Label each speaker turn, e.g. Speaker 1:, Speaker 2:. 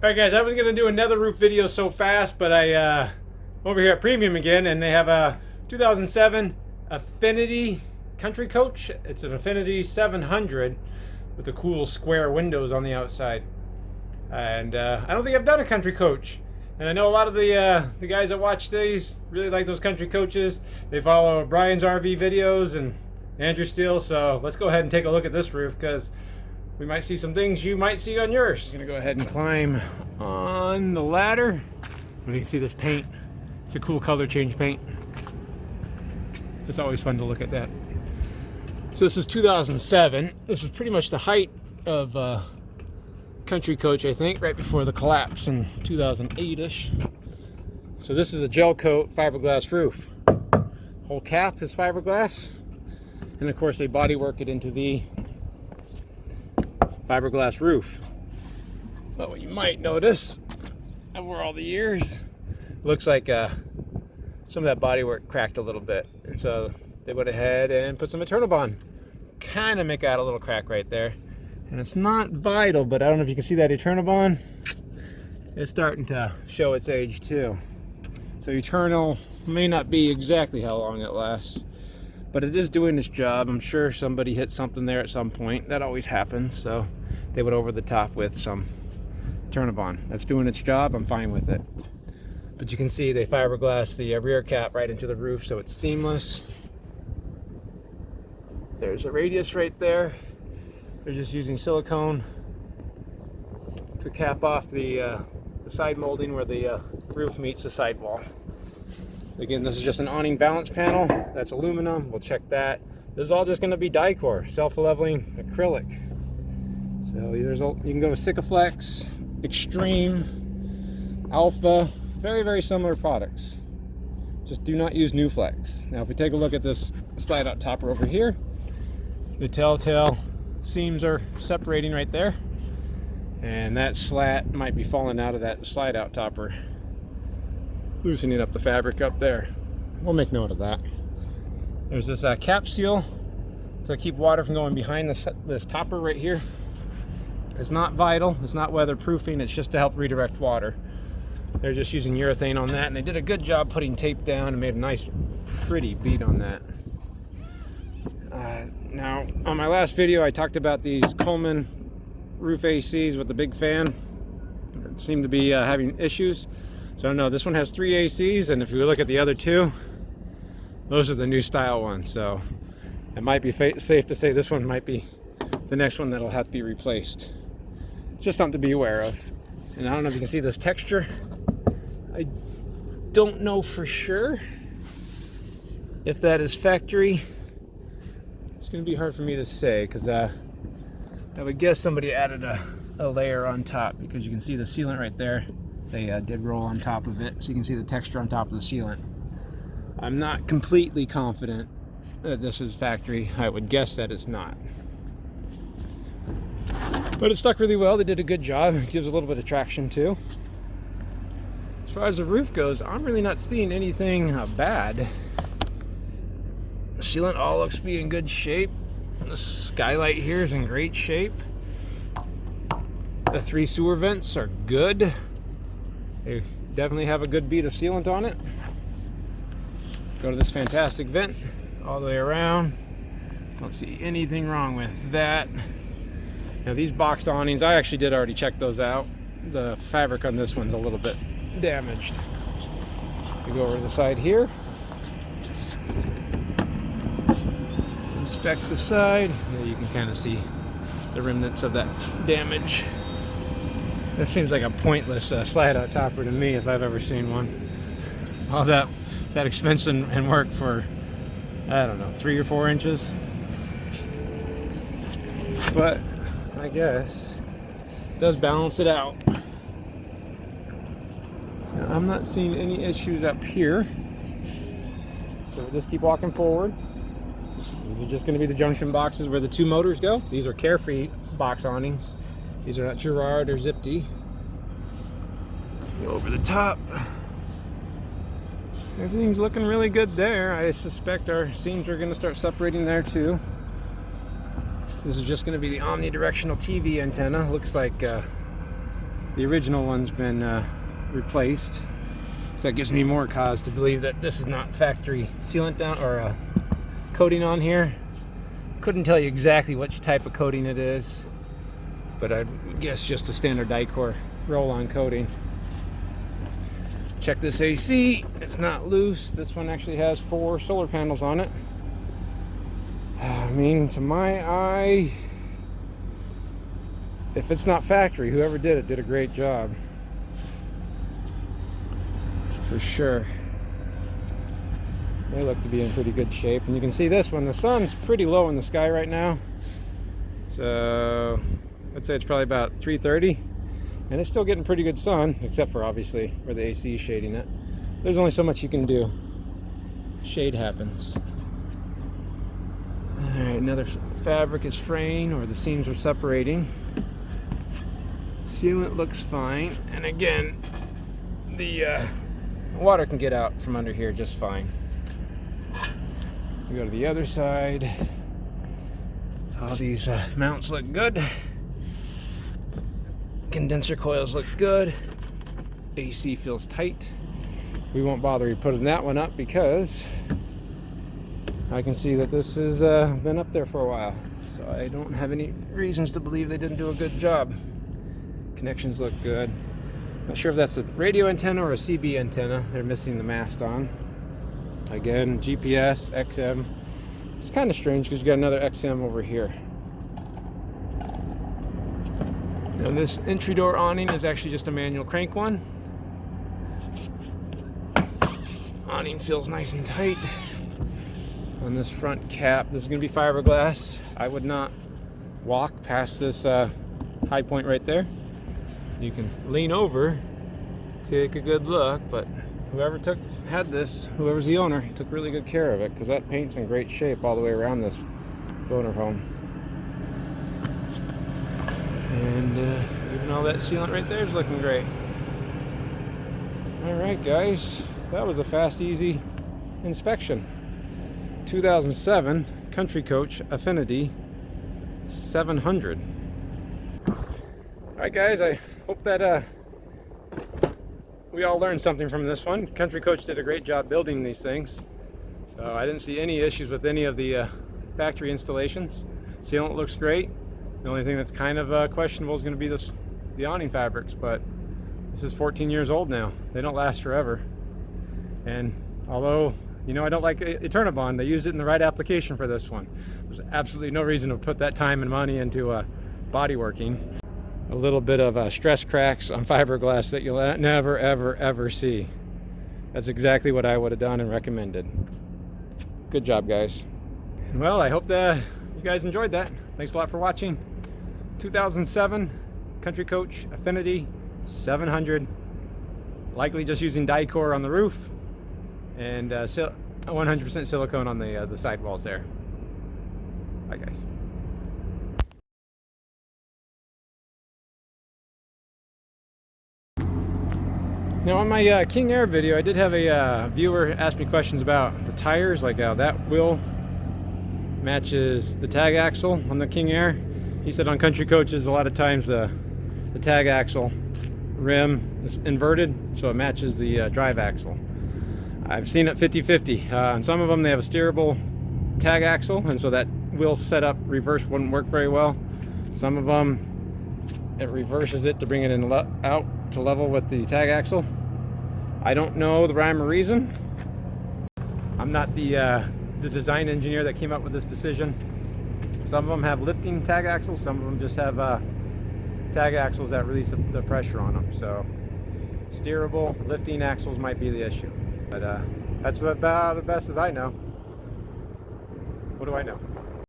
Speaker 1: Alright guys, I was going to do another roof video so fast, but I over here at Premium again, and they have a 2007 Affinity Country Coach. It's an Affinity 700 with the cool square windows on the outside. And I don't think I've done a Country Coach. And I know a lot of the guys that watch these really like those Country Coaches. They follow Brian's RV videos and Andrew Steele, so let's go ahead and take a look at this roof, because we might see some things you might see on yours. I'm gonna go ahead and climb on the ladder. You can see this paint. It's a cool color change paint. It's always fun to look at that. So this is 2007. This is pretty much the height of Country Coach, I think, right before the collapse in 2008-ish. So this is a gel coat fiberglass roof. Whole cap is fiberglass. And of course they bodywork it into the fiberglass roof. But what you might notice over all the years, looks like some of that bodywork cracked a little bit, and so they went ahead and put some Eternal Bond. Kind of make out a little crack right there, and it's not vital, but I don't know if you can see that Eternal Bond. It's starting to show its age too. So Eternal may not be exactly how long it lasts, but it is doing its job. I'm sure somebody hit something there at some point. That always happens, so they went over the top with some Eternal Bond. That's doing its job. I'm fine with it. But you can see they fiberglass the rear cap right into the roof, so it's seamless. There's a radius right there. They're just using silicone to cap off the side molding where the roof meets the sidewall. Again, this is just an awning balance panel. That's aluminum. We'll check that. This is all just going to be Dicor, self-leveling acrylic. So you can go with Sikaflex, Extreme, Alpha. Very, very similar products. Just do not use Newflex. Now, if we take a look at this slide-out topper over here, the telltale seams are separating right there, and that slat might be falling out of that slide-out topper, loosening up the fabric up there. We'll make note of that. There's this cap seal to keep water from going behind this topper right here. It's not vital, it's not weatherproofing, it's just to help redirect water. They're just using urethane on that, and they did a good job putting tape down and made a nice pretty bead on that. Now, on my last video I talked about these Coleman roof ACs with the big fan. It seemed to be having issues. So no, this one has 3 ACs, and if you look at the other two, those are the new style ones. So it might be safe to say this one might be the next one that'll have to be replaced. Just something to be aware of. And I don't know if you can see this texture. I don't know for sure if that is factory. It's going to be hard for me to say, because I would guess somebody added a layer on top, because you can see the sealant right there. They did roll on top of it, so you can see the texture on top of the sealant. I'm not completely confident that this is factory. I would guess that it's not. But it stuck really well. They did a good job. It gives a little bit of traction too. As far as the roof goes, I'm really not seeing anything bad. The sealant all looks to be in good shape. The skylight here is in great shape. The 3 sewer vents are good. They definitely have a good bead of sealant on it. Go to this fantastic vent all the way around. Don't see anything wrong with that. Now these boxed awnings, I actually did already check those out. The fabric on this one's a little bit damaged. We go over to the side here. Inspect the side. There you can kind of see the remnants of that damage. This seems like a pointless slide-out topper to me if I've ever seen one. All that expense and work for, I don't know, 3 or 4 inches. But I guess it does balance it out. Now, I'm not seeing any issues up here, so we'll just keep walking forward. These are just going to be the junction boxes where the 2 motors go. These are Carefree box awnings. These are not Girard or Zipty. Go over the top. Everything's looking really good there. I suspect our seams are going to start separating there too. This is just going to be the Omnidirectional TV antenna. Looks like The original one's been replaced. So that gives me more cause to believe that this is not factory sealant down or coating on here. Couldn't tell you exactly which type of coating it is, but I guess just a standard Dicor roll-on coating. Check this AC, it's not loose. This one actually has 4 solar panels on it. I mean, to my eye, if it's not factory, whoever did it did a great job. For sure. They look to be in pretty good shape. And you can see this one, the sun's pretty low in the sky right now. So I'd say it's probably about 3:30. And it's still getting pretty good sun, except for obviously where the AC is shading it. There's only so much you can do. Shade happens. Alright, another fabric is fraying, or the seams are separating. Sealant looks fine. And again, the water can get out from under here just fine. We go to the other side. All these mounts look good. Condenser coils look good. AC feels tight. We won't bother putting that one up because I can see that this has been up there for a while. So I don't have any reasons to believe they didn't do a good job. Connections look good. Not sure if that's a radio antenna or a CB antenna. They're missing the mast on. Again, GPS, XM. It's kind of strange because you got another XM over here. Now this entry door awning is actually just a manual crank one. Awning feels nice and tight. On this front cap, this is going to be fiberglass. I would not walk past this high point right there. You can lean over, take a good look, but whoever's the owner, took really good care of it because that paint's in great shape all the way around this owner home. And even all that sealant right there is looking great. Alright guys, that was a fast, easy inspection. 2007 Country Coach Affinity 700. Alright guys, I hope that we all learned something from this one. Country Coach did a great job building these things. So I didn't see any issues with any of the factory installations. Sealant looks great. The only thing that's kind of questionable is going to be the awning fabrics, but this is 14 years old now. They don't last forever. And although, you know, I don't like Eternabond, they used it in the right application for this one. There's absolutely no reason to put that time and money into body working. A little bit of stress cracks on fiberglass that you'll never, ever, ever see. That's exactly what I would have done and recommended. Good job, guys. And well, I hope that you guys enjoyed that. Thanks a lot for watching. 2007 Country Coach Affinity 700. Likely just using Dicor on the roof and 100% silicone on the sidewalls there. Bye, guys. Now on my King Air video, I did have a viewer ask me questions about the tires, like that wheel matches the tag axle on the King Air. He said on Country Coaches a lot of times the tag axle rim is inverted, so it matches the drive axle. I've seen it 50-50. On some of them they have a steerable tag axle, and so that wheel setup reverse wouldn't work very well. Some of them it reverses it to bring it in out to level with the tag axle. I don't know the rhyme or reason. I'm not the design engineer that came up with this decision. Some of them have lifting tag axles, some of them just have tag axles that release the pressure on them. So steerable lifting axles might be the issue, but that's about the best as I know. What do I know?